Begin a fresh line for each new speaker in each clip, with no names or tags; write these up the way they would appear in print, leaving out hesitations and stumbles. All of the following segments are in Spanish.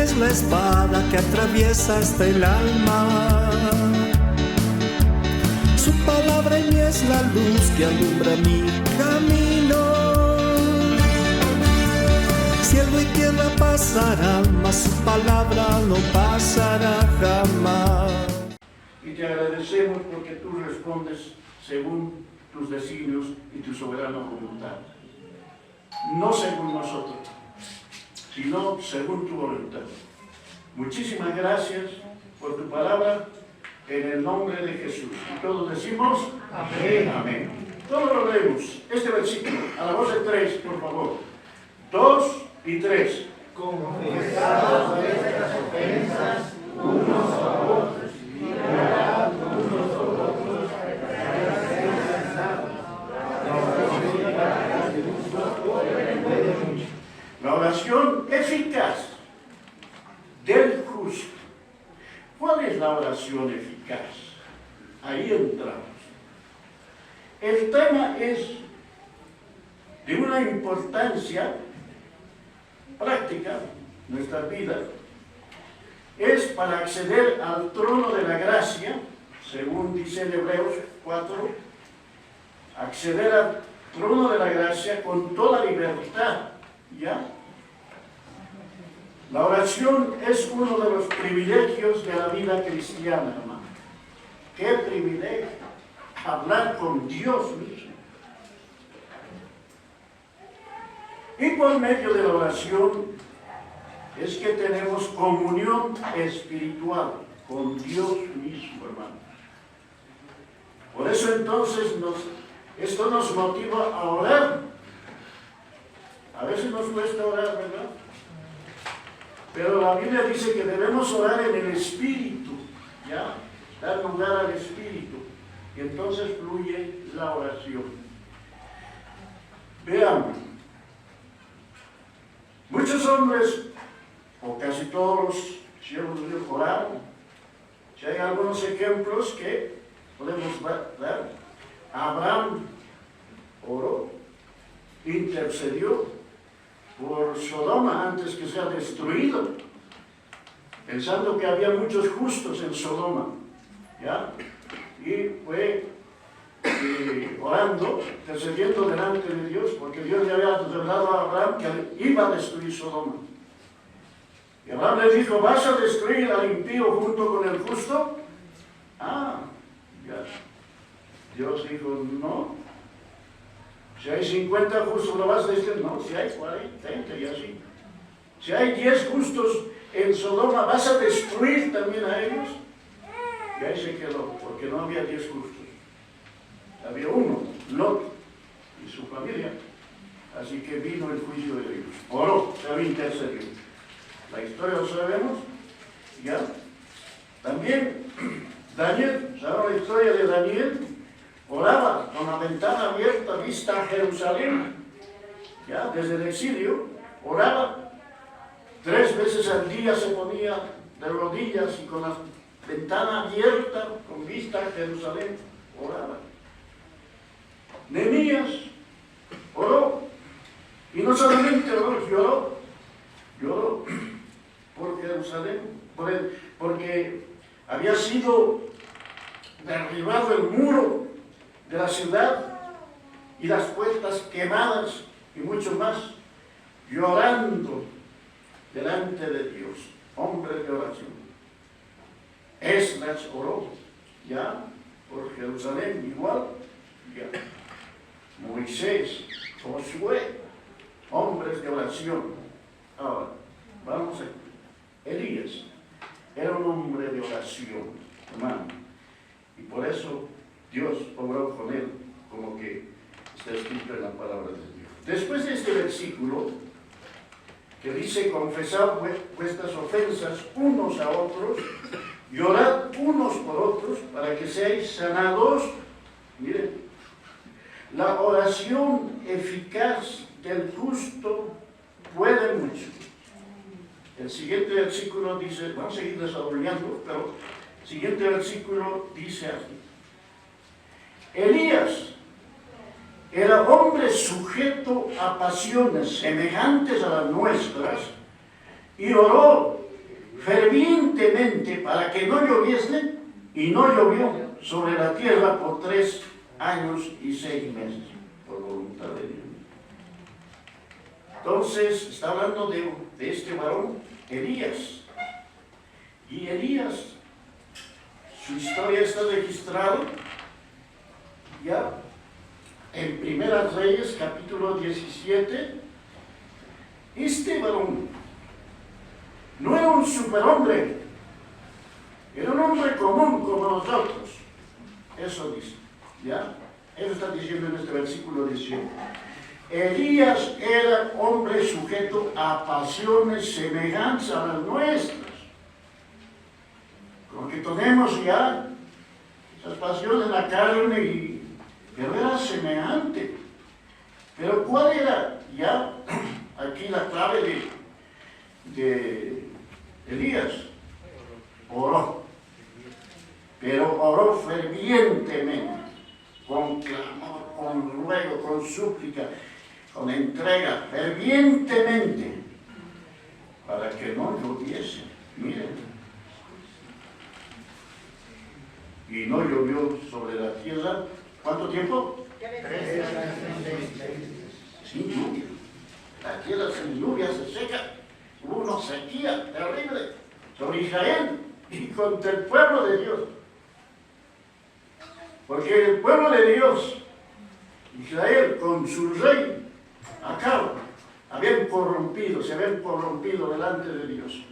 es la espada que atraviesa hasta el alma. Su palabra en mí es la luz que alumbra mi camino. Cielo y tierra pasarán, mas su palabra no pasará jamás.
Y te agradecemos porque tú respondes según tus designios y tu soberana voluntad. No según nosotros, sino según tu voluntad. Muchísimas gracias por tu palabra, en el nombre de Jesús. Y todos decimos amén. Amén. Todos lo leemos, este versículo, a la voz de 3, por favor. 2 y 3.
Confesados nuestras ofensas unos a otros y orad unos por otros para ser sanados.
La oración eficaz del justo. ¿Cuál es la oración eficaz? Ahí entramos. El tema es de una importancia práctica en nuestra vida. Es para acceder al trono de la gracia, según dice en Hebreos 4, acceder al trono de la gracia con toda libertad, ¿ya? La oración es uno de los privilegios de la vida cristiana, hermano. ¡Qué privilegio! Hablar con Dios mismo. Y por medio de la oración es que tenemos comunión espiritual con Dios mismo, hermano. Por eso entonces esto nos motiva a orar. A veces nos cuesta orar, ¿verdad? Pero la Biblia dice que debemos orar en el Espíritu, ¿ya? Dar lugar al Espíritu. Y entonces fluye la oración. Veamos. Muchos hombres, o casi todos los siervos de Dios oraron. Si hay algunos ejemplos que podemos dar. Abraham oró, intercedió por Sodoma antes que sea destruido, pensando que había muchos justos en Sodoma, ¿ya? Y fue orando, intercediendo delante de Dios, porque Dios le había revelado a Abraham que iba a destruir Sodoma. Y Abraham le dijo, ¿vas a destruir al impío junto con el justo? Ah, ya. Dios dijo, no. Si hay 50 justos, ¿lo vas a destruir? No, si hay 40, 30 y así. Si hay 10 justos en Sodoma, ¿vas a destruir también a ellos? Y ahí se quedó, porque no había 10 justos. Había uno, Lot, y su familia. Así que vino el juicio de Dios. Oró, se intercedió. La historia lo sabemos, ¿ya? También Daniel, ¿saben la historia de Daniel? Oraba con la ventana abierta, vista a Jerusalén, ¿ya? Desde el exilio, oraba. 3 veces al día se ponía de rodillas y con la ventana abierta, con vista a Jerusalén, oraba. Nehemías oró, y no solamente oró, lloró por Jerusalén, porque había sido derribado el muro de la ciudad y las puertas quemadas y mucho más, llorando delante de Dios, hombre de oración. Esdras oró, ya, por Jerusalén, igual, ya. Moisés, Josué, hombres de oración. Ahora, vamos a Elías, era un hombre de oración, hermano, y por eso Dios obró con él, como que está escrito en la palabra de Dios. Después de este versículo, que dice, confesad vuestras ofensas unos a otros, y orad unos por otros, para que seáis sanados. Miren, la oración eficaz del justo puede mucho. El siguiente versículo dice, vamos a seguir desarrollando, pero el siguiente versículo dice así. Elías era hombre sujeto a pasiones semejantes a las nuestras y oró fervientemente para que no lloviese, y no llovió sobre la tierra por 3 años y 6 meses, por voluntad de Dios. Entonces, está hablando de este varón, Elías. Y Elías, su historia está registrada ya en Primeras Reyes, capítulo 17. Este varón no era un superhombre, era un hombre común como nosotros. Eso dice, ¿ya? Eso está diciendo en este versículo 18. Elías era hombre sujeto a pasiones semejantes a las nuestras. Porque tenemos ya esas pasiones en la carne, pero era semejante. Pero ¿cuál era ya aquí la clave de Elías? Oró. Pero oró fervientemente, con clamor, con ruego, con súplica, con entrega, fervientemente, para que no lloviese. Miren. Y no llovió sobre la tierra. ¿Cuánto tiempo?
3 años y 6 meses.
Sin lluvia. La tierra sin lluvia se seca. Hubo una sequía terrible sobre Israel y contra el pueblo de Dios. Porque el pueblo de Dios, Israel, con su rey, Acab, se habían corrompido delante de Dios.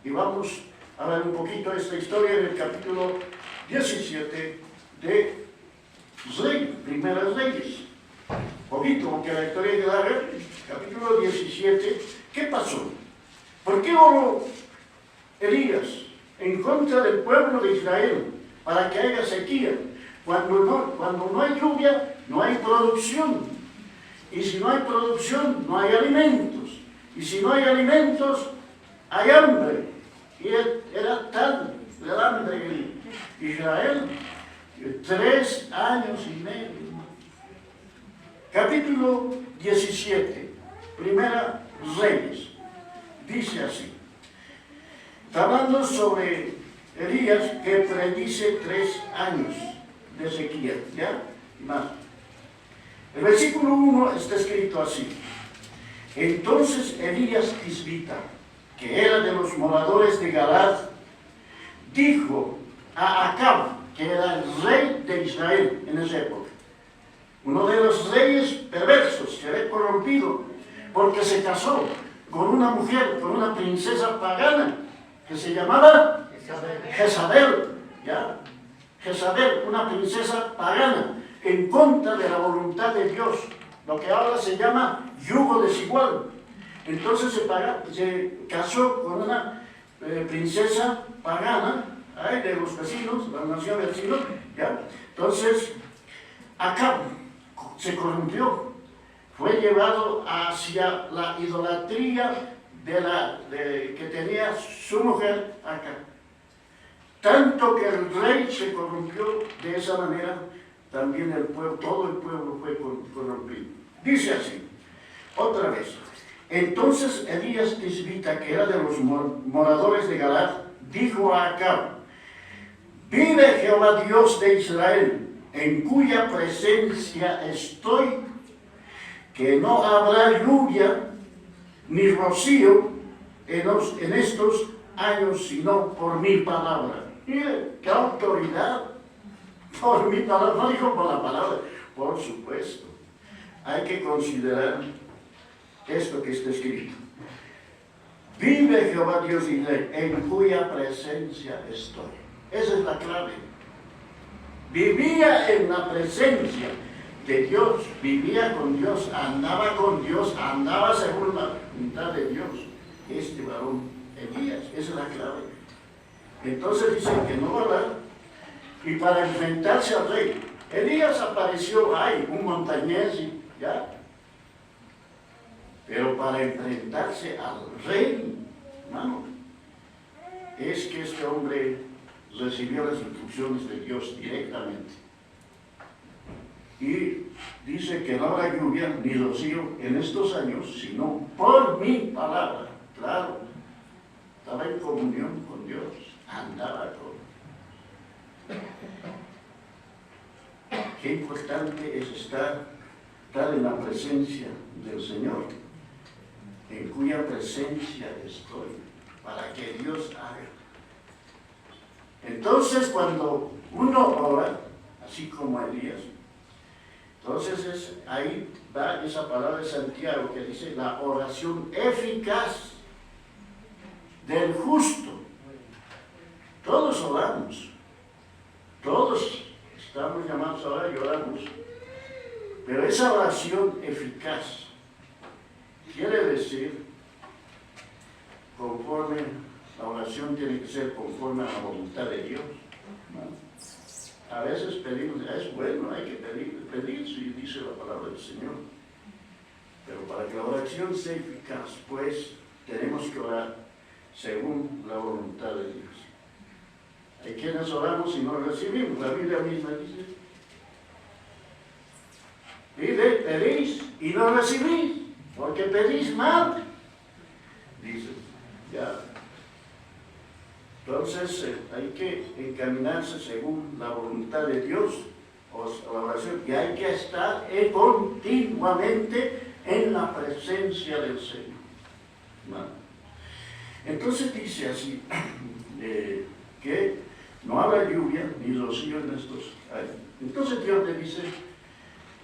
Y vamos a ver un poquito esta historia en el capítulo 17 de Primeras Reyes. Poquito, aunque la historia es larga, capítulo 17. ¿Qué pasó? ¿Por qué oró Elías en contra del pueblo de Israel para que haya sequía? Cuando no hay lluvia, no hay producción. Y si no hay producción, no hay alimentos. Y si no hay alimentos, hay hambre. Y era tal el hambre en Israel, 3 años y medio. Capítulo 17, Primera Reyes, dice así. Está hablando sobre Elías que predice 3 años de sequía, ¿ya? Más. El versículo 1 está escrito así. Entonces Elías Tisbita, que era de los moradores de Galad, dijo a Acab, que era el rey de Israel en esa época, uno de los reyes perversos, que había corrompido, porque se casó con una mujer, con una princesa pagana, que se llamaba Jezabel, ¿ya? Jezabel, una princesa pagana, en contra de la voluntad de Dios, lo que ahora se llama yugo desigual. Entonces se casó con una princesa pagana, de los vecinos, la nación vecina, ¿ya? Entonces, Acab se corrompió, fue llevado hacia la idolatría que tenía su mujer Acab. Tanto que el rey se corrompió de esa manera, también el pueblo, todo el pueblo fue corrompido. Dice así, otra vez. Entonces Elías Tisbita, que era de los moradores de Galad, dijo a Acab: vive Jehová Dios de Israel, en cuya presencia estoy, que no habrá lluvia ni rocío en estos años, sino por mi palabra. Mire, qué autoridad. Por mi palabra, no dijo por la palabra, por supuesto. Hay que considerar esto que está escrito. Vive Jehová Dios de Israel, en cuya presencia estoy. Esa es la clave. Vivía en la presencia de Dios, vivía con Dios, andaba según la voluntad de Dios. Este varón Elías, esa es la clave. Entonces dicen que no va a hablar. Y para enfrentarse al rey, Elías apareció, un montañés, ¿ya? Pero para enfrentarse al rey, hermano, es que este hombre recibió las instrucciones de Dios directamente. Y dice que no habrá lluvia ni rocío en estos años, sino por mi palabra. Claro, estaba en comunión mandaba todo. Qué importante es estar en la presencia del Señor, en cuya presencia estoy, para que Dios haga. Entonces, cuando uno ora, así como Elías, entonces ahí va esa palabra de Santiago que dice la oración eficaz del justo. Todos oramos, todos estamos llamados a orar y oramos, pero esa oración eficaz quiere decir conforme, la oración tiene que ser conforme a la voluntad de Dios, ¿no? A veces pedimos, es bueno, hay que pedir, si dice la palabra del Señor, pero para que la oración sea eficaz, pues tenemos que orar según la voluntad de Dios. Hay quienes oramos y no recibimos. La Biblia misma dice, pedís y no recibís, porque pedís mal. Dice, ya. Entonces hay que encaminarse según la voluntad de Dios, o la oración, y hay que estar continuamente en la presencia del Señor. ¿No? Entonces dice así, que no habrá lluvia ni rocío en estos años. Entonces Dios le dice,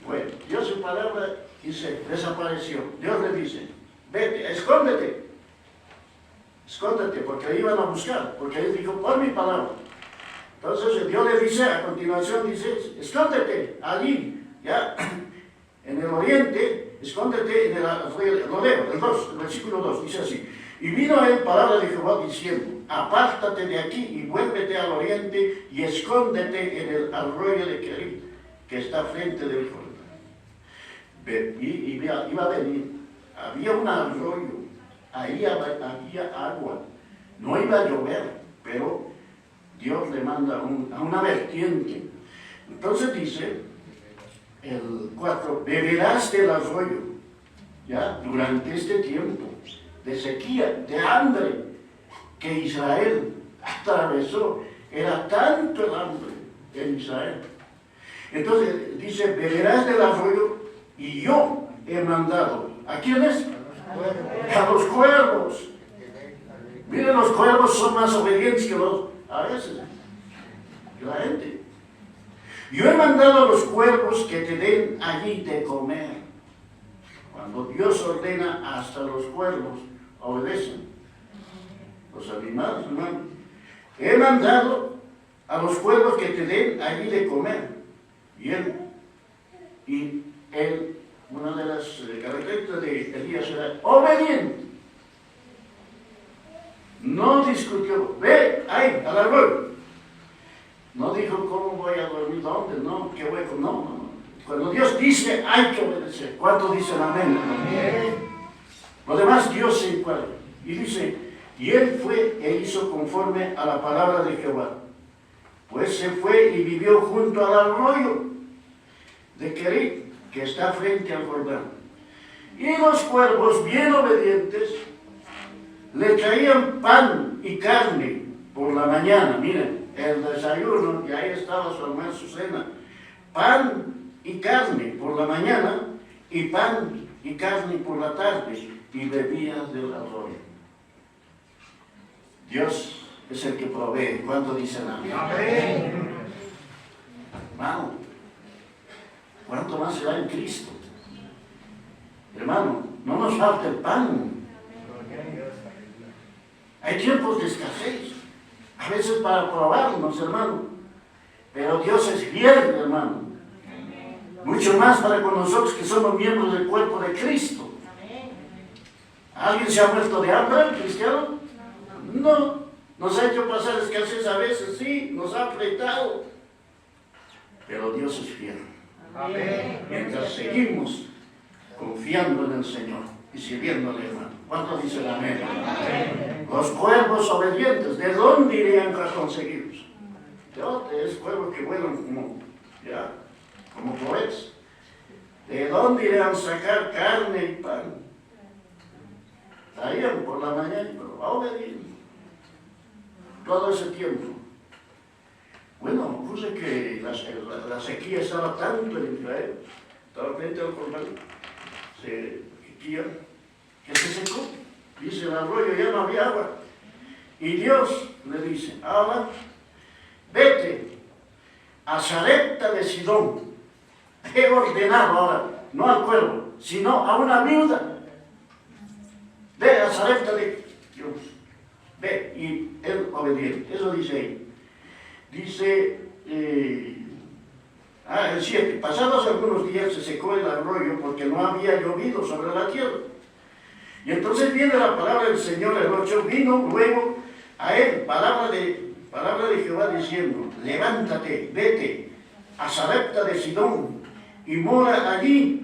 bueno, Dios en palabra dice, desapareció. Dios le dice, vete, escóndete, porque ahí iban a buscar, porque él dijo, por mi palabra. Entonces Dios le dice, a continuación dice, escóndete allí, ya, en el oriente, escóndete en el rodeo, el versículo 2, dice así. Y vino él palabra de Jehová diciendo, apártate de aquí y vuélvete al oriente y escóndete en el arroyo de Kerit, que está frente del Jordán. Y iba a venir, había un arroyo, ahí había agua, no iba a llover, pero Dios le manda a una vertiente. Entonces dice, el 4, beberás del arroyo, ya, durante este tiempo de sequía, de hambre, que Israel atravesó. Era tanto el hambre en Israel. Entonces dice, beberás del arroyo y yo he mandado. ¿A quiénes? A los cuervos. Miren, los cuervos son más obedientes que a veces, que la gente. Yo he mandado a los cuervos que te den allí de comer. Cuando Dios ordena, hasta los cuervos obedecen. Los animales, hermano. He mandado a los cuervos que te den allí de comer. Y él, una de las características de Elías era obediente. No discutió. Ve, ahí, al árbol. No dijo cómo voy a dormir, dónde, no, qué voy a comer, no. Cuando Dios dice, hay que obedecer. ¿Cuántos dicen amén? Amén. Lo demás Dios se encuadra. Y dice, y él fue e hizo conforme a la palabra de Jehová. Pues se fue y vivió junto al arroyo de Kerit, que está frente al Jordán. Y los cuervos, bien obedientes, le traían pan y carne por la mañana. Miren, el desayuno, y ahí estaba su almuerzo, su cena. Pan y carne por la mañana, y pan y carne por la tarde, y bebía del arroyo. Dios es el que provee. ¿Cuánto dicen amén? Amén. Hermano, ¿cuánto más será en Cristo? Hermano, no nos falta el pan. Hay tiempos de escasez, a veces para probarnos, hermano. Pero Dios es fiel, hermano. Mucho más para con nosotros que somos miembros del cuerpo de Cristo. ¿Alguien se ha muerto de hambre, cristiano? No. Nos ha hecho pasar escasez a veces, sí, nos ha apretado. Pero Dios es fiel. Amén. Mientras seguimos confiando en el Señor y sirviéndole, hermano. ¿Cuántos dicen amén? Amén? Los cuervos obedientes, ¿de dónde irían a conseguirlos? ¿De dónde? Es cuervos que vuelan como cohetes. ¿De dónde irían a sacar carne y pan? Traían por la mañana, pero obedientes. todo ese tiempo. Bueno, puse que la sequía estaba tanto en Israel, estaba frente al Jordán, sequía, que se secó. Dice el arroyo, ya no había agua. Y Dios le dice, ahora, vete a Sarepta de Sidón. He ordenado ahora, no al cuervo, sino a una viuda. Ve a Sarepta de Dios. Ve, y él obediente. Eso dice ahí. Dice, el 7, pasados algunos días se secó el arroyo porque no había llovido sobre la tierra. Y entonces viene la palabra del Señor, el 8, vino luego a él, palabra de Jehová diciendo, levántate, vete a Sarepta de Sidón y mora allí.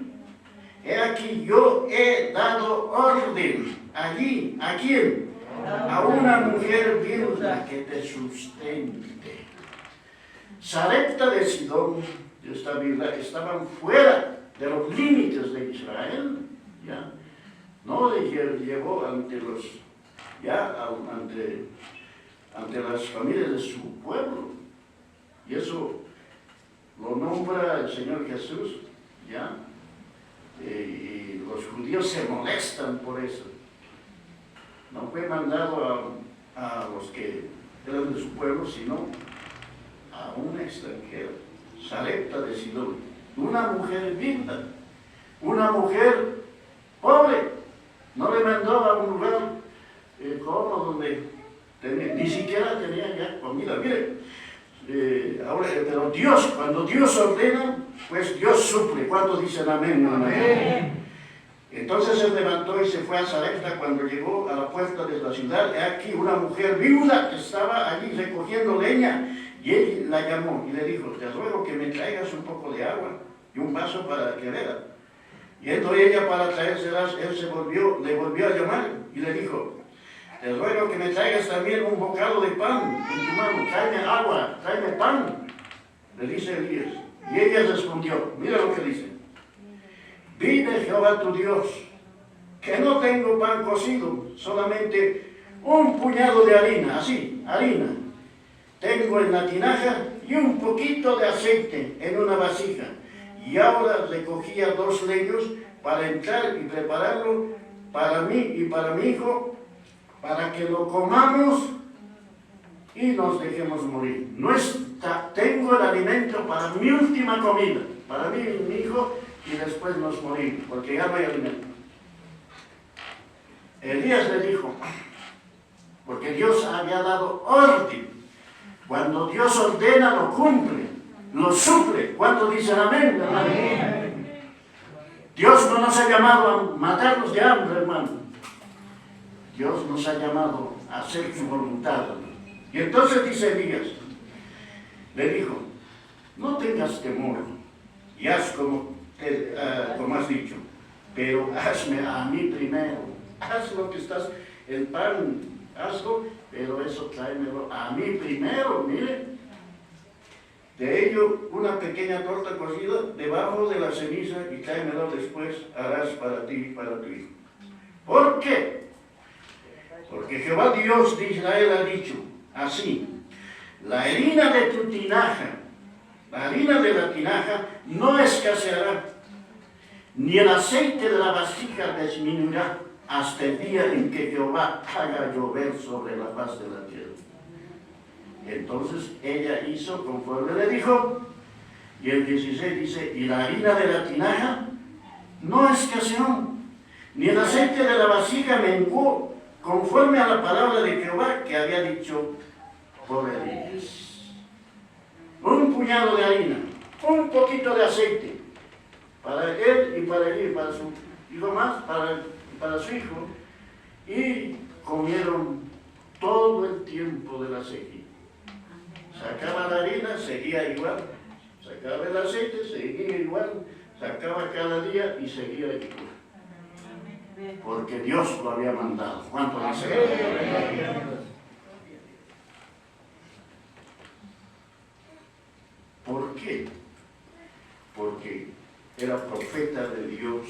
He aquí yo he dado orden allí, ¿a quién? A una mujer viuda que te sustente. Sarepta de Sidón y esta viuda estaban fuera de los límites de Israel, ¿ya? No le llevó ante las familias de su pueblo. Y eso lo nombra el Señor Jesús, ¿ya? Y los judíos se molestan por eso. No fue mandado a los que eran de su pueblo, sino a una extranjera, Sarepta de Sidón, una mujer viuda, una mujer pobre. No le mandó a un lugar como donde ni siquiera tenía ya comida. Mire, pero Dios, cuando Dios ordena, pues Dios suple. ¿Cuántos dicen amén? Amén. Entonces se levantó y se fue a Sarepta. Cuando llegó a la puerta de la ciudad, he aquí una mujer viuda que estaba allí recogiendo leña. Y él la llamó y le dijo, te ruego que me traigas un poco de agua y un vaso para que beba. Yendo ella para traérselas, él le volvió a llamar y le dijo, te ruego que me traigas también un bocado de pan en tu mano, tráeme agua, tráeme pan, le dice Elías. Y ella respondió, mira lo que dice, vive Jehová tu Dios, que no tengo pan cocido, solamente un puñado de harina, así, harina, tengo en la tinaja y un poquito de aceite en una vasija. Y ahora recogía 2 leños para entrar y prepararlo para mí y para mi hijo, para que lo comamos y nos dejemos morir. Tengo el alimento para mi última comida, para mí y mi hijo, y después nos morimos, porque ya no hay alimento. Elías le dijo, porque Dios había dado orden. Cuando Dios ordena, lo cumple, lo suple. ¿Cuántos dicen amén? Amén. Dios no nos ha llamado a matarnos de hambre, hermano. Dios nos ha llamado a hacer su voluntad. Y entonces dice Elías, le dijo, no tengas temor y haz como has dicho, pero hazme a mí primero. Haz lo que estás, el pan, hazlo, pero eso tráemelo a mí primero, mire. De ello, una pequeña torta cocida debajo de la ceniza y tráemelo después, harás para ti y para tu hijo. ¿Por qué? Porque Jehová Dios de Israel ha dicho así, la harina de tu tinaja, la harina de la tinaja no escaseará, ni el aceite de la vasija disminuirá hasta el día en que Jehová haga llover sobre la faz de la tierra. Entonces ella hizo conforme le dijo, y el 16 dice, y la harina de la tinaja no escaseó, ni el aceite de la vasija menguó, conforme a la palabra de Jehová que había dicho por Elías. Un puñado de harina, un poquito de aceite, para él y para él, para su hijo más, para su hijo, y comieron todo el tiempo de la sequía. Sacaba la harina, seguía igual, sacaba el aceite, seguía igual, sacaba cada día y seguía igual. Porque Dios lo había mandado. ¿Cuánto dice? ¿Por qué? Porque era profeta de Dios,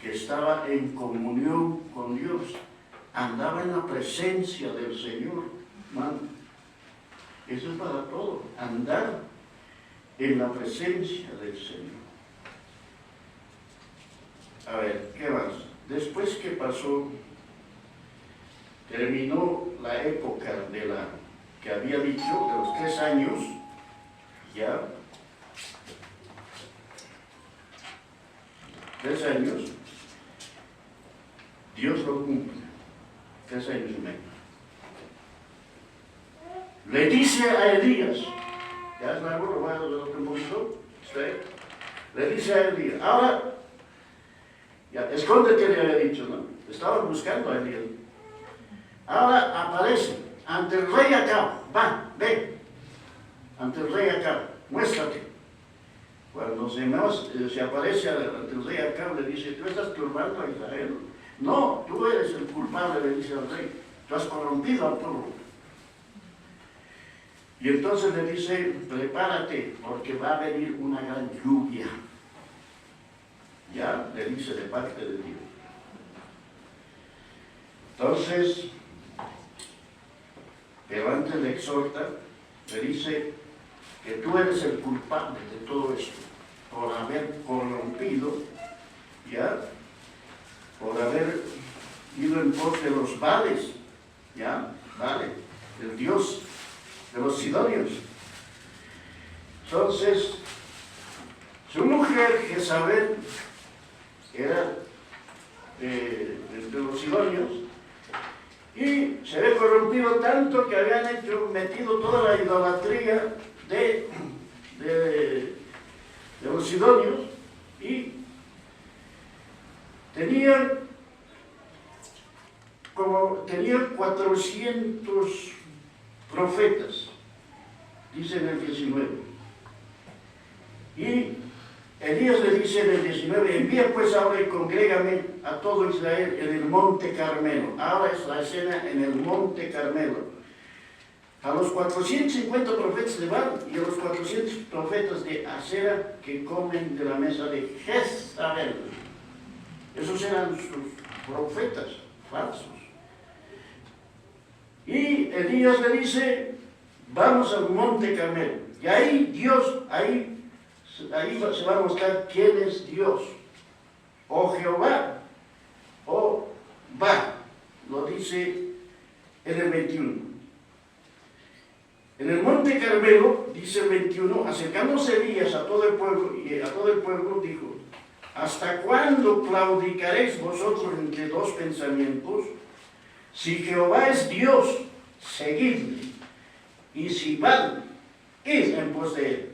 que estaba en comunión con Dios, andaba en la presencia del Señor. hermano. Eso es para todo, andar en la presencia del Señor. A ver, ¿qué más? Después que pasó, terminó la época de la que había dicho, de los 3 años, ya, 3 años, Dios lo cumple, 3 años y medio. Le dice a Elías, ya es largo, lo voy a dar un poquito, le dice a Elías, ahora, ya, escóndete, le había dicho, ¿no? Estaban buscando a Elías. Ahora aparece ante el rey Acab, ve, ante el rey Acab, muéstrate. Cuando se aparece ante el rey Acab, le dice, tú estás turbando a Israel. No, tú eres el culpable, le dice al rey, tú has corrompido al pueblo. Y entonces le dice, prepárate, porque va a venir una gran lluvia. Ya, le dice de parte de Dios. Entonces, pero antes le exhorta, le dice que tú eres el culpable de todo esto, por haber corrompido, ya, por haber ido en pos de los Baales, ya, vale, el Dios de los sidonios. Entonces, su mujer, Jezabel, era de los sidonios, y se había corrompido tanto que habían metido toda la idolatría de los sidonios, y tenían 400 profetas, dice en el 19. Y Elías le dice en el 19, envía pues ahora y congrégame a todo Israel en el monte Carmelo. Ahora es la escena en el monte Carmelo. A los 450 profetas de Baal y a los 400 profetas de Asera que comen de la mesa de Jezabel. Esos eran sus profetas falsos. Y Elías le dice, vamos al monte Carmelo. Y ahí Dios, ahí se va a mostrar quién es Dios. O Jehová, o va. Lo dice en el 21. En el monte Carmelo, dice el 21, acercándose Elías a todo el pueblo, y a todo el pueblo dijo, ¿hasta cuándo claudicaréis vosotros entre dos pensamientos? Si Jehová es Dios, seguidle, y si Baal, id en pos de él.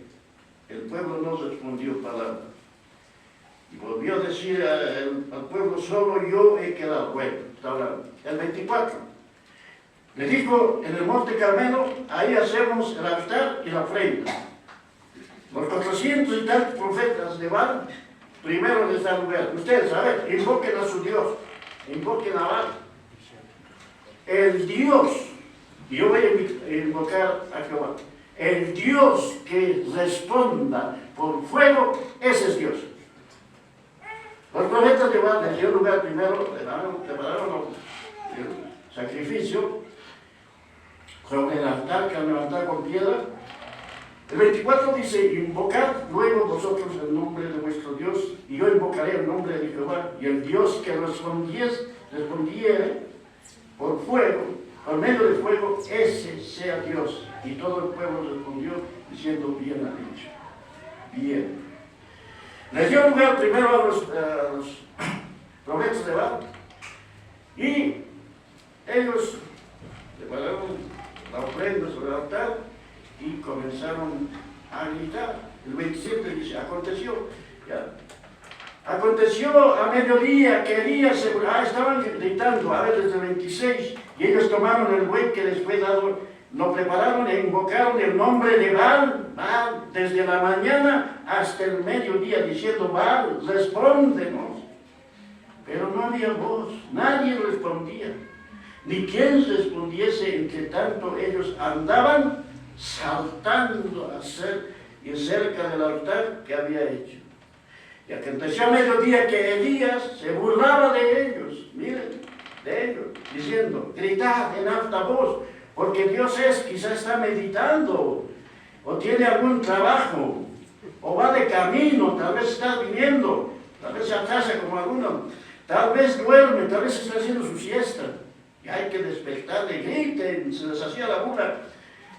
El pueblo no respondió palabra. Y volvió a decir al pueblo, solo yo he quedado. Bueno, está hablando. El 24. Le dijo en el monte Carmelo, ahí hacemos el altar y la ofrenda. Los 400 y tantos profetas de Baal, primero les da lugar. Ustedes, a ver, invoquen a su Dios, invoquen a Baal. El Dios, y yo voy a invocar a Jehová, el Dios que responda por fuego, ese es Dios. Los profetas de Baal les dio lugar primero, prepararon el sacrificio sobre el altar que han levantado con piedra. El 24 dice, invocad luego vosotros el nombre de vuestro Dios, y yo invocaré el nombre de Jehová, y el Dios que respondiere por fuego, por medio del fuego, ese sea Dios. Y todo el pueblo respondió diciendo, bien ha dicho. Bien. Les dio lugar primero a los profetas de Baal, y ellos prepararon la ofrenda sobre el altar y comenzaron a gritar. El 27 dice, aconteció a mediodía que Elías estaban gritando, a ver, desde el 26, y ellos tomaron el buey que les fue dado, lo prepararon e invocaron el nombre de Baal, desde la mañana hasta el mediodía, diciendo, Baal, respóndenos. Pero no había voz, nadie respondía, ni quien respondiese, entre tanto ellos andaban saltando y cerca del altar que había hecho. Y aconteció a mediodía que Elías se burlaba de ellos, miren, de ellos, diciendo, gritad en alta voz, Porque Dios quizás está meditando, o tiene algún trabajo, o va de camino, tal vez está viniendo, tal vez se atrasa como alguno, tal vez duerme, tal vez está haciendo su siesta, y hay que despertarle, griten, se les hacía la burla,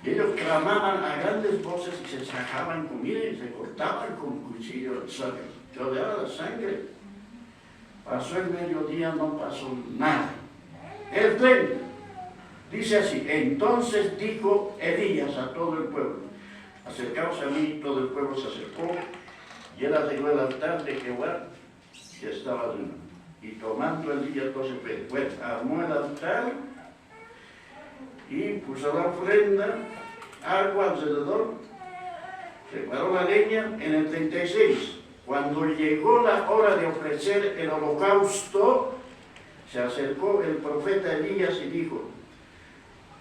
y ellos clamaban a grandes voces y se sacaban con, miren, se cortaban con cuchillo, rodeaba la sangre. Pasó el mediodía, no pasó nada. El 30 dice así: entonces dijo Elías a todo el pueblo: acercaos a mí. Todo el pueblo se acercó, y él arregló el altar de Jehová que estaba arriba. Y tomando Elías 12 pedazos, pues armó el altar y puso la ofrenda, agua alrededor, preparó la leña. En el 36, cuando llegó la hora de ofrecer el holocausto, se acercó el profeta Elías y dijo,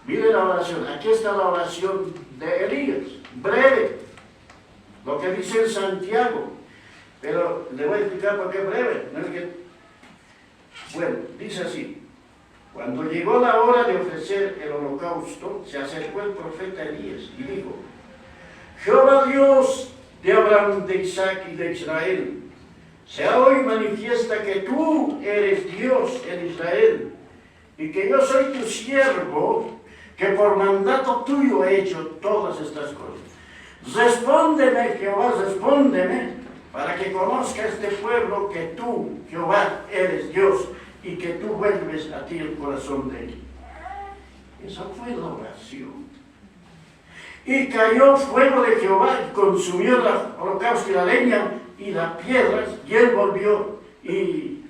mire la oración, aquí está la oración de Elías, breve, lo que dice en Santiago, pero le voy a explicar por qué breve, no es que... Bueno, dice así: cuando llegó la hora de ofrecer el holocausto, se acercó el profeta Elías y dijo, Jehová Dios de Abraham, de Isaac y de Israel, sea hoy manifiesta que tú eres Dios en Israel, y que yo soy tu siervo, que por mandato tuyo he hecho todas estas cosas. Respóndeme, Jehová, respóndeme, para que conozca este pueblo que tú, Jehová, eres Dios, y que tú vuelves a ti el corazón de él. Esa fue la oración. Y cayó fuego de Jehová y consumió el holocausto y la leña y las piedras, y él volvió, y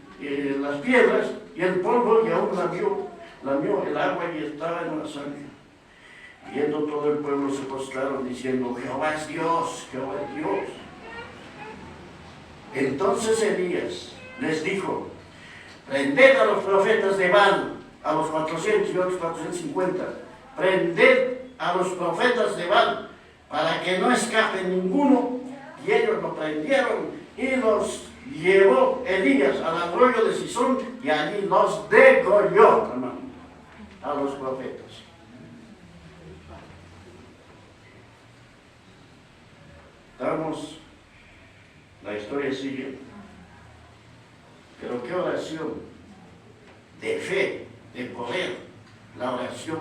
las piedras y el polvo, y aún lamió el agua y estaba en la sangre. Viendo todo el pueblo se postraron diciendo, Jehová es Dios, Jehová es Dios. Entonces Elías les dijo, prended a los profetas de Baal, a los 400 y otros 450, prended a los profetas de Baal, para que no escape ninguno. Y ellos lo prendieron y los llevó Elías al arroyo de Sison, y allí los degolló, hermano, a los profetas. La historia sigue. Pero qué oración de fe, de poder. La oración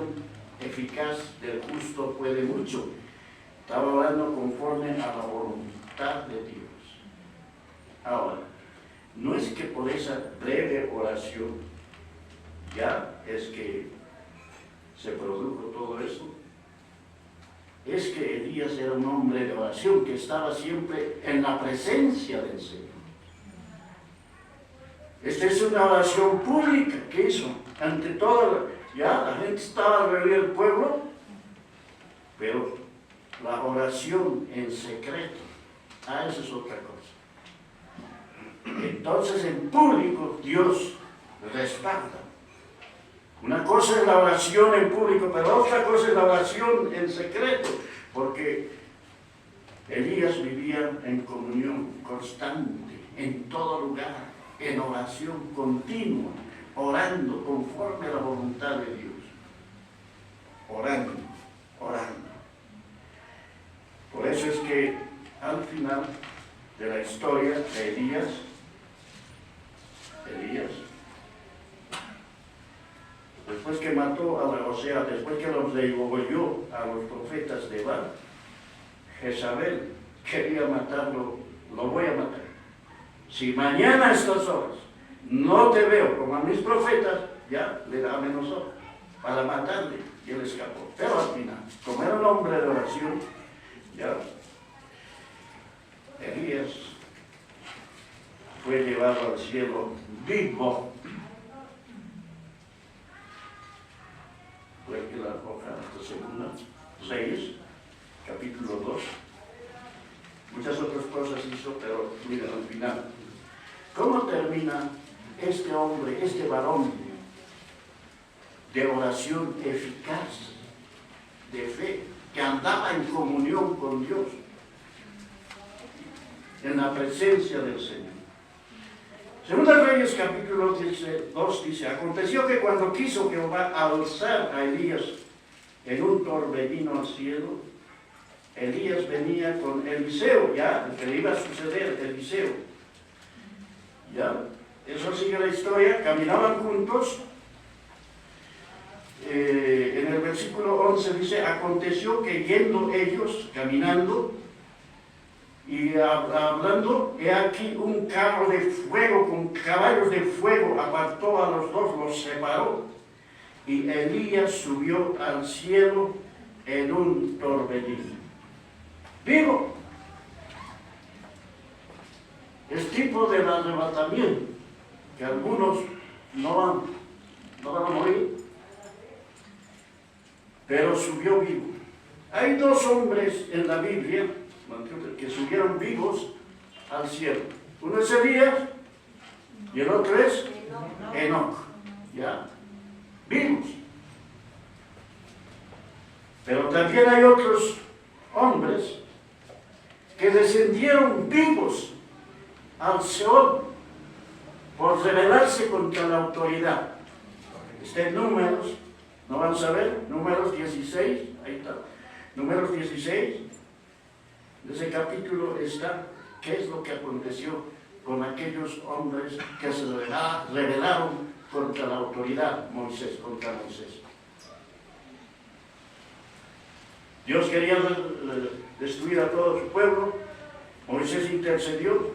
eficaz del justo puede mucho. Estaba orando conforme a la voluntad de Dios. Ahora, no es que por esa breve oración ya es que se produjo todo eso. Es que Elías era un hombre de oración que estaba siempre en la presencia del Señor. Esta es una oración pública que hizo ante todo. Ya la gente estaba alrededor del pueblo, pero la oración en secreto, esa es otra cosa. Entonces en público Dios respalda. Una cosa es la oración en público, pero otra cosa es la oración en secreto, porque Elías vivía en comunión constante, en todo lugar, en oración continua, orando conforme a la voluntad de Dios. Orando. Por eso es que al final de la historia de Elías, después que mató después que los degolló a los profetas de Baal, Jezabel quería matarlo, lo voy a matar. Si mañana a estas horas no te veo como a mis profetas, ya le da menos horas para matarle, y él escapó. Pero al final, como era un hombre de oración, ya Elías fue llevado al cielo vivo. Fue que la hoja de segunda, Reyes, capítulo 2. Muchas otras cosas hizo, pero miren al final. ¿Cómo termina este hombre, este varón de oración eficaz, de fe, que andaba en comunión con Dios, en la presencia del Señor? Segunda Reyes capítulo 2 dice, aconteció que cuando quiso Jehová alzar a Elías en un torbellino al cielo. Elías venía con Eliseo, ya, el que le iba a suceder, Eliseo. Ya, eso sigue la historia, caminaban juntos. En el versículo 11 dice, aconteció que yendo ellos, caminando, y hablando, he aquí un carro de fuego con caballos de fuego apartó a los dos, los separó, y Elías subió al cielo en un torbellino. Vivo. Es tipo del arrebatamiento, que algunos no van a morir, pero subió vivo. Hay dos hombres en la Biblia que subieron vivos al cielo. Uno es Elías y el otro es Enoc. ¿Ya? Vivos. Pero también hay otros hombres que descendieron vivos al Seol por rebelarse contra la autoridad. Está en Números, no van a saber, Números 16, ahí está, Números 16, en ese capítulo está qué es lo que aconteció con aquellos hombres que se rebelaron contra la autoridad, contra Moisés. Dios quería destruir a todo su pueblo, Moisés intercedió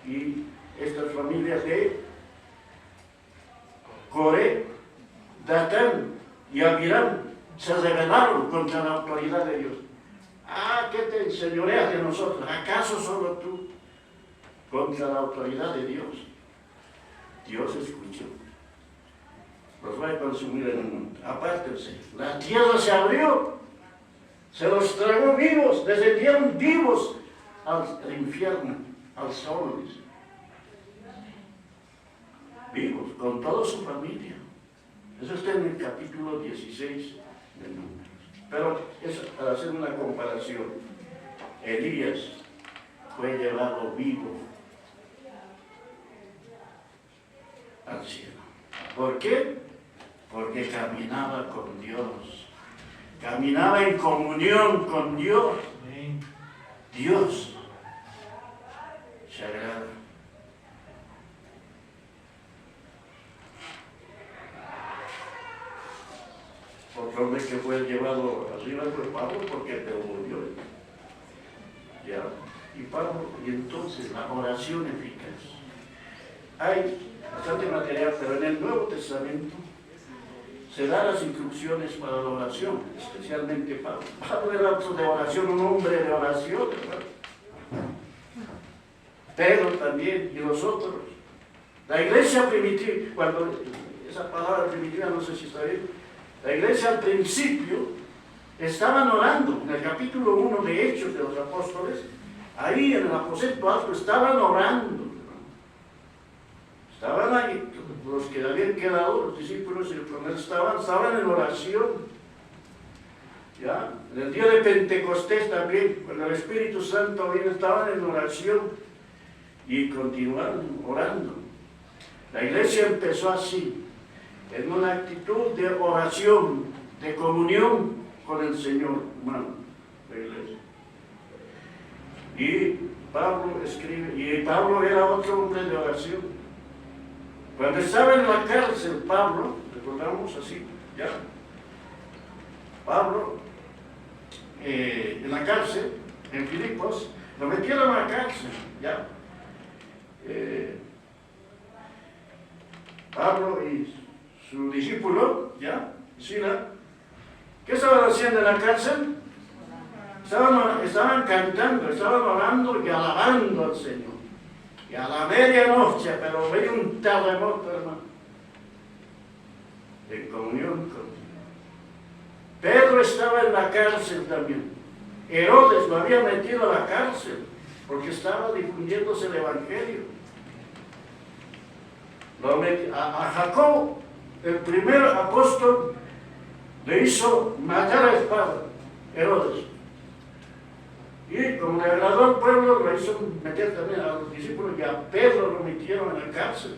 y estas familias de Coré, Datán y Abiram se rebelaron contra la autoridad de Dios. ¿Qué te enseñoreas de nosotros? ¿Acaso solo tú contra la autoridad de Dios? Dios escuchó. Los va a consumir en un momento. Apártense. La tierra se abrió. Se los tragó vivos. Descendieron vivos al infierno, al Seol. Vivos, con toda su familia. Eso está en el capítulo 16 de Números. Pero es para hacer una comparación. Elías fue llevado vivo al cielo. ¿Por qué? Porque caminaba con Dios. Caminaba en comunión con Dios. Dios se agrada. Otro hombre que fue llevado arriba fue Pablo porque devolvió. ¿Ya? Y entonces la oración eficaz. Hay bastante material, pero en el Nuevo Testamento se dan las instrucciones para la oración, especialmente Pablo. Pablo era otro de oración, un hombre de oración, ¿verdad? Pedro también y los otros. La iglesia primitiva, cuando esa palabra primitiva no sé si está bien, la iglesia al principio estaban orando, en el capítulo 1 de Hechos de los Apóstoles, ahí en el aposento alto estaban orando. Estaban ahí, los que habían quedado, los discípulos y con él estaban en oración. ¿Ya? En el día de Pentecostés también, cuando el Espíritu Santo vino, estaban en oración y continuaron orando. La iglesia empezó así, en una actitud de oración, de comunión con el Señor humano, la iglesia. Y Pablo escribe, y Pablo era otro hombre de oración. Cuando estaba en la cárcel, Pablo, recordamos así, ya, Pablo, en la cárcel, en Filipos, lo metieron a la cárcel, ya. Pablo y su discípulo, ya, Sila, ¿qué estaban haciendo en la cárcel? Estaban cantando, estaban orando y alabando al Señor. Y a la medianoche, pero veía un terremoto, hermano, en comunión con Dios. Pedro estaba en la cárcel también. Herodes lo había metido a la cárcel porque estaba difundiéndose el Evangelio. A Jacob, el primer apóstol, le hizo matar a espada, Herodes. Y como le agradó al pueblo, lo hizo meter también a los discípulos, y a Pedro lo metieron en la cárcel.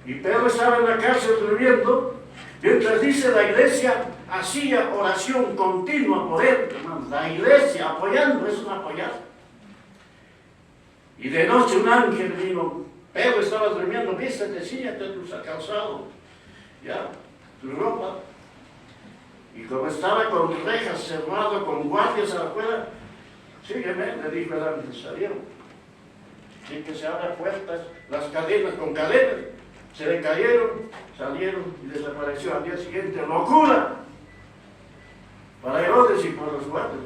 Y Pedro estaba en la cárcel durmiendo, Mientras dice la iglesia hacía oración continua por él, hermanos. La iglesia apoyando, es un apoyar. Y de noche un ángel vino. Pedro estaba durmiendo, vístete, ciñete tu calzado, ya, tu ropa. Y como estaba con rejas cerrado, con guardias afuera, sígueme, le dijo el ángel, salieron. Sin que se abran puertas, las cadenas con cadenas, se le cayeron, salieron y desapareció. Al día siguiente, locura para Herodes y por los guardias.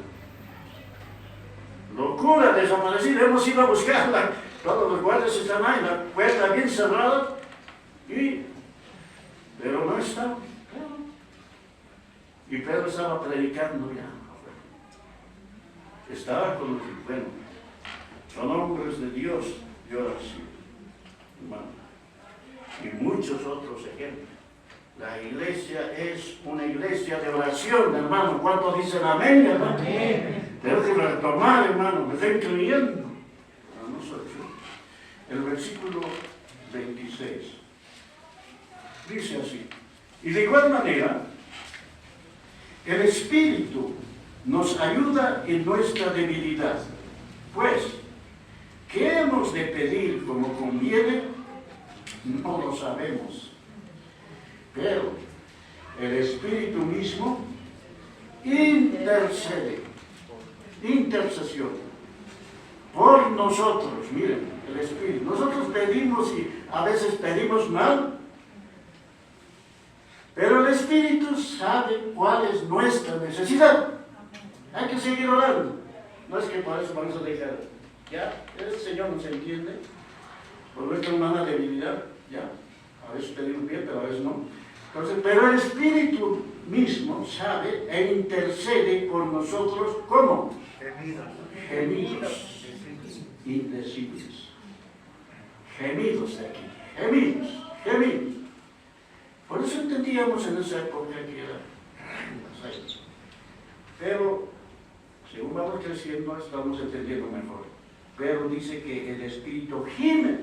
Locura, desaparecida, hemos ido a buscarla. Todos los guardias están ahí, la puerta bien cerrada, pero no estaba. Y Pedro estaba predicando ya. Estaba con los, bueno, son hombres de Dios, de oración, hermano. Y muchos otros ejemplos. La iglesia es una iglesia de oración, hermano. ¿Cuántos dicen amén, hermano? Amén. Tengo que retomar, hermano, me estoy creyendo. A nosotros. El versículo 26 dice así: y de igual manera, el Espíritu nos ayuda en nuestra debilidad. Pues, ¿qué hemos de pedir como conviene? No lo sabemos. Pero el Espíritu mismo intercede, intercesión por nosotros. Miren, el Espíritu. Nosotros pedimos y a veces pedimos mal, pero el Espíritu sabe cuál es nuestra necesidad. Hay que seguir orando. No es que por eso vamos a dejar. Ya, el Señor nos entiende por nuestra humana debilidad. Ya, a veces pedimos bien, pero a veces no. Entonces, pero el Espíritu mismo sabe e intercede por nosotros como gemidos indecibles. Gemidos de aquí, gemidos. Por eso entendíamos en esa época que era. Pero, según vamos creciendo, estamos entendiendo mejor. Pero dice que el Espíritu gime.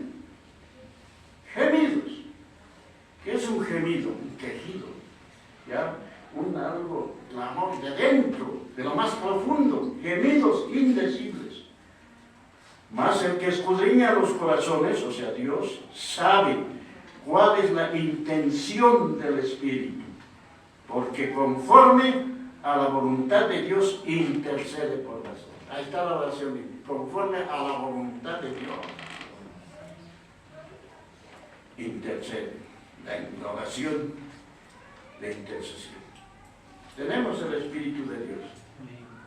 Gemidos. ¿Qué es un gemido? Un quejido. ¿Ya? Un algo, clamor de dentro, de lo más profundo. Gemidos indecibles. Mas el que escudriña los corazones, o sea, Dios, sabe cuál es la intención del Espíritu. Porque conforme a la voluntad de Dios intercede por nosotros. Ahí está la oración. Conforme a la voluntad de Dios intercede. La oración de intercesión. Tenemos el Espíritu de Dios.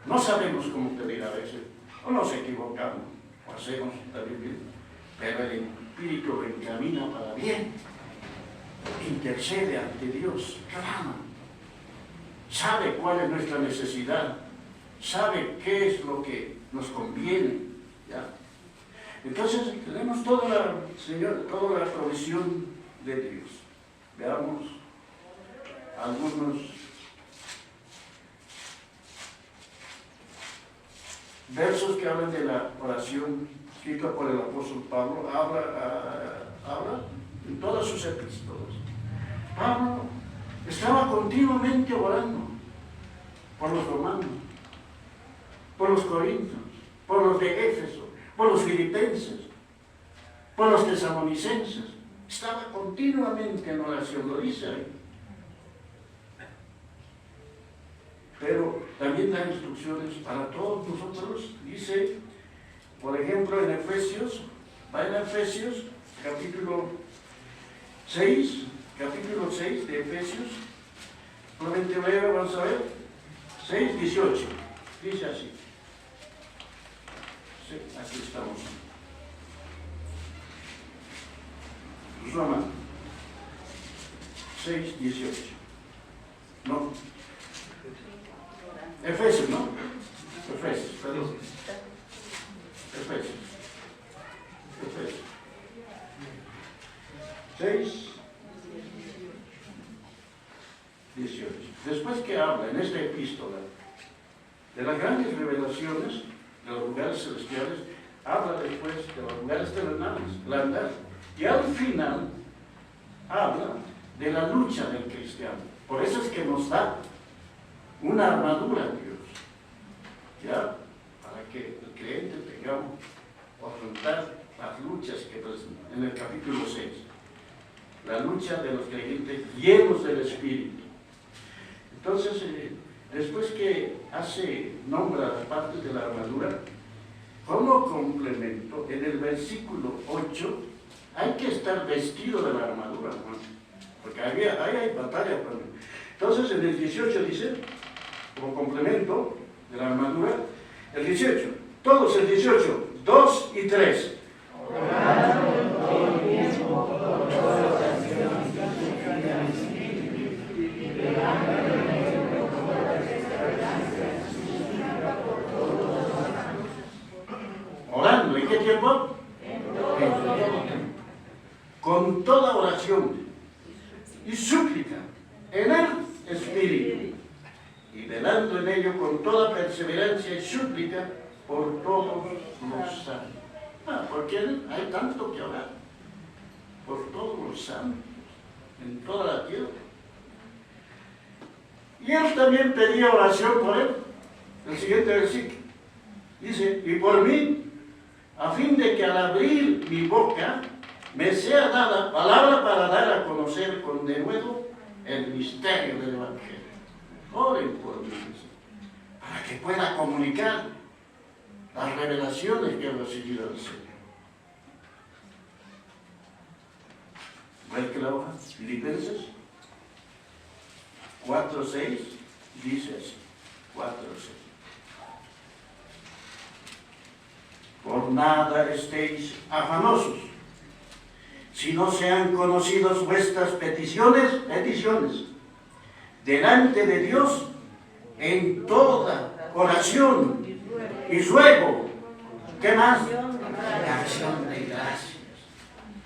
No sabemos cómo pedir a veces, o nos equivocamos, o hacemos también bien, pero el Espíritu lo encamina para bien. Intercede ante Dios, clama. Sabe cuál es nuestra necesidad, sabe qué es lo que nos conviene. ¿Ya? Entonces tenemos toda la provisión de Dios. Veamos algunos versos que hablan de la oración escrita por el apóstol Pablo. Habla en todas sus epístolas. Pablo estaba continuamente orando por los romanos, por los corintios, por los de Éfeso, por los filipenses, por los tesalonicenses. Estaba continuamente en oración, lo dice ahí. Pero también da instrucciones para todos nosotros. Dice, por ejemplo, en Efesios, va en Efesios, capítulo 6 de Efesios, solamente breve, vamos a ver, 6, 18, dice así. Sí, aquí estamos. Roma 6, 18. No. Efesios, ¿no? Efesios, perdón. Efesios. 6, 18. Después que habla en esta epístola de las grandes revelaciones de los lugares celestiales, habla después de los lugares terrenales, la verdad. Y al final habla de la lucha del cristiano. Por eso es que nos da una armadura Dios, ¿ya? Para que el creyente tengamos que afrontar las luchas que presentan en el capítulo 6. La lucha de los creyentes llenos del Espíritu. Entonces, después que nombra las partes de la armadura, como complemento, en el versículo 8, hay que estar vestido de la armadura, ¿no? Porque ahí hay batalla. Entonces, en el 18 dice, como complemento de la armadura, el 18, todos el 18, 2 y 3. Orando, ¿en qué tiempo? Con toda oración y súplica en el Espíritu, y velando en ello con toda perseverancia y súplica por todos los santos. ¿Por quién hay tanto que orar? Por todos los santos, en toda la tierra. Y él también pedía oración por él. El siguiente versículo dice, y por mí, a fin de que al abrir mi boca me sea dada palabra para dar a conocer con denuedo el misterio del Evangelio. Oren por mí, para que pueda comunicar las revelaciones que he recibido del Señor. ¿Ves que la hoja? Filipenses 4:6 dice así, 4:6. Por nada estéis afanosos, si no sean conocidos vuestras peticiones, delante de Dios en toda oración y ruego. ¿Qué más? La acción de gracias,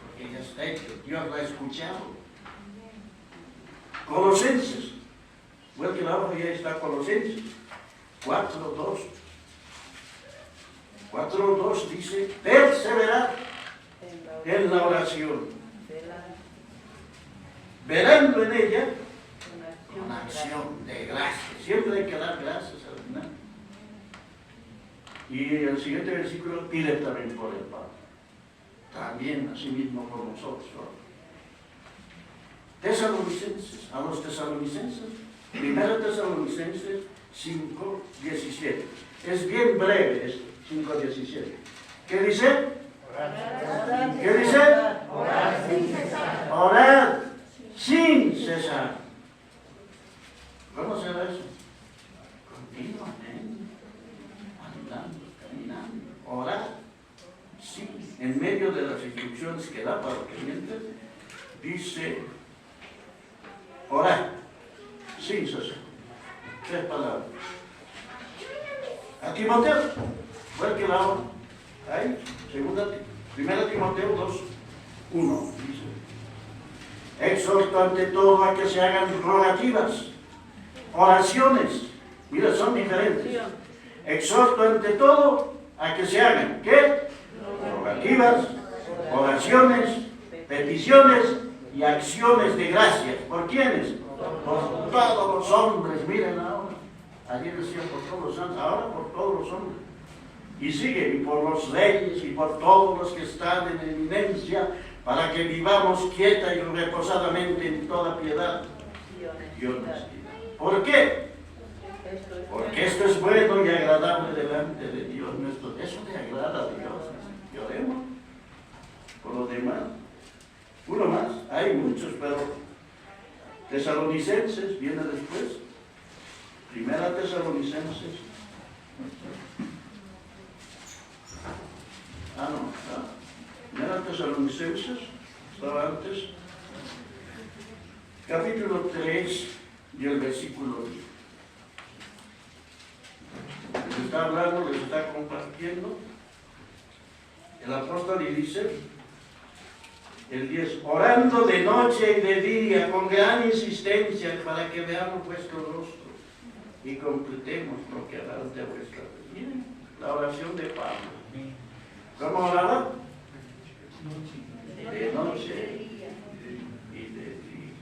porque ya está hecho, Dios lo ha escuchado. Colosenses, bueno que la hoja ya está, Colosenses 4:2. 4:2 dice, perseverar en la oración, velando en ella con acción de gracias. Siempre hay que dar gracias al final. Y el siguiente versículo pide también por el Padre, también así mismo por nosotros. Tesalonicenses, a los tesalonicenses, 1 Tesalonicenses 5:17. Es bien breve esto. 5:17. ¿Qué dice? ¿Qué dice?
Orar sin cesar.
Orar sin cesar. ¿Cómo será eso? Continuamente, andando, caminando. Orar, sí, en medio de las instrucciones que da para el creyente, dice orar sin cesar. 3 palabras. A Timoteo, ¿cuál que la hora? Ahí, 1 Timoteo 2:1 dice, exhorto ante todo a que se hagan rogativas, oraciones, mira, son diferentes. Exhorto ante todo a que se hagan, ¿qué? Rogativas, oraciones, peticiones y acciones de gracias. ¿Por quiénes? Por todos los hombres, miren ahora. Ayer decía por todos los santos, ahora por todos los hombres. Y sigue, y por los reyes, y por todos los que están en eminencia, para que vivamos quieta y reposadamente en toda piedad y honestidad. ¿Por qué? Porque esto es bueno y agradable delante de Dios nuestro. Eso le agrada a Dios. Y oremos por los demás. Uno más, hay muchos, pero Tesalonicenses viene después. 1 Tesalonicenses. No. 1 Tesalonicenses, estaba antes. Capítulo 3 y el versículo 10. Les está hablando, les está compartiendo. El apóstol y dice, el 10, orando de noche y de día con gran insistencia para que veamos vuestro rostro y completemos lo que hará de vuestra vida. Miren, la oración de Pablo. ¿Cómo oraba? De noche y de día.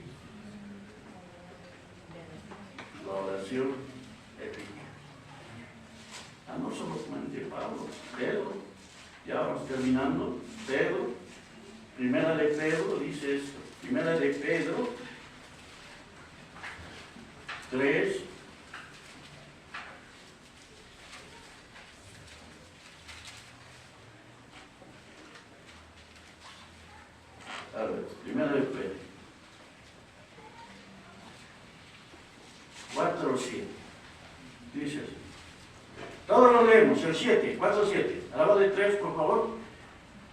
oración eficaz. No solamente Pablo, Pedro, ya vamos terminando. Pedro, primera de Pedro dice esto, primera de Pedro 3, a ver, primera de Pedro 4 o 7, dice así. Todos lo leemos, el 7, 4, 7. A la voz de 3, por favor.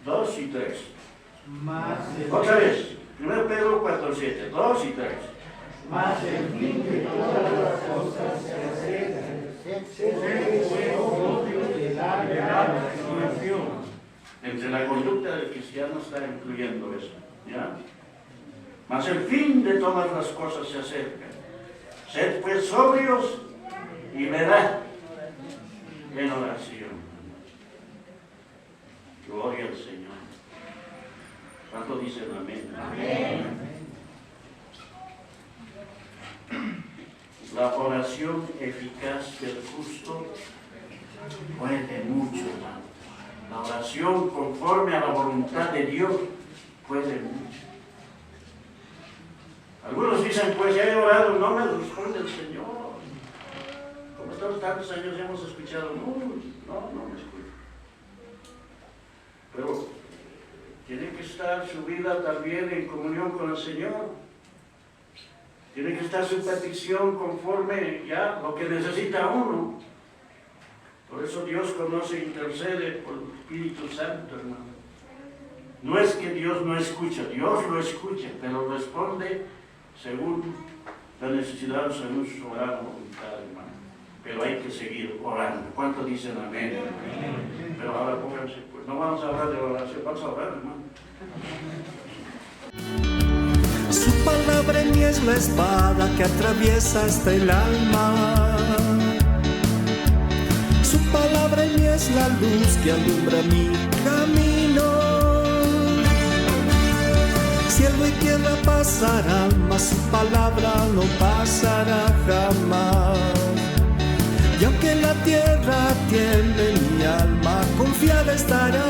2 y 3. Otra vez. 1 Pedro 4, 7. 2 y 3.
Mas el fin de todas las cosas se acerca. De la resurrección.
Entre la conducta del cristiano está incluyendo eso. ¿Ya? Mas el fin de todas las cosas se acerca. Sed pues sobrios y velad en oración. Gloria al Señor. ¿Cuánto dicen amén? Amén. La oración eficaz del justo puede mucho, hermano. La oración conforme a la voluntad de Dios puede mucho. Algunos dicen, pues ya he orado, no me responde el Señor. Como estamos tantos años hemos escuchado, no me escucha. Pero tiene que estar su vida también en comunión con el Señor. Tiene que estar su petición conforme ya lo que necesita uno. Por eso Dios conoce e intercede por el Espíritu Santo, hermano. No es que Dios no escucha, Dios lo escucha, pero responde según la necesidad, según su soberana voluntad, hermano. Pero hay que seguir orando. ¿Cuántos dicen amén? Amén. Pero ahora pónganse, pues no vamos a hablar de oración, vamos a orar, hermano.
Su palabra en mí es la espada que atraviesa hasta el alma. Su palabra en mí es la luz que alumbra mi camino. Cielo y tierra pasarán, mas su palabra no pasará jamás. Y aunque la tierra tiemble, mi alma confiada estará.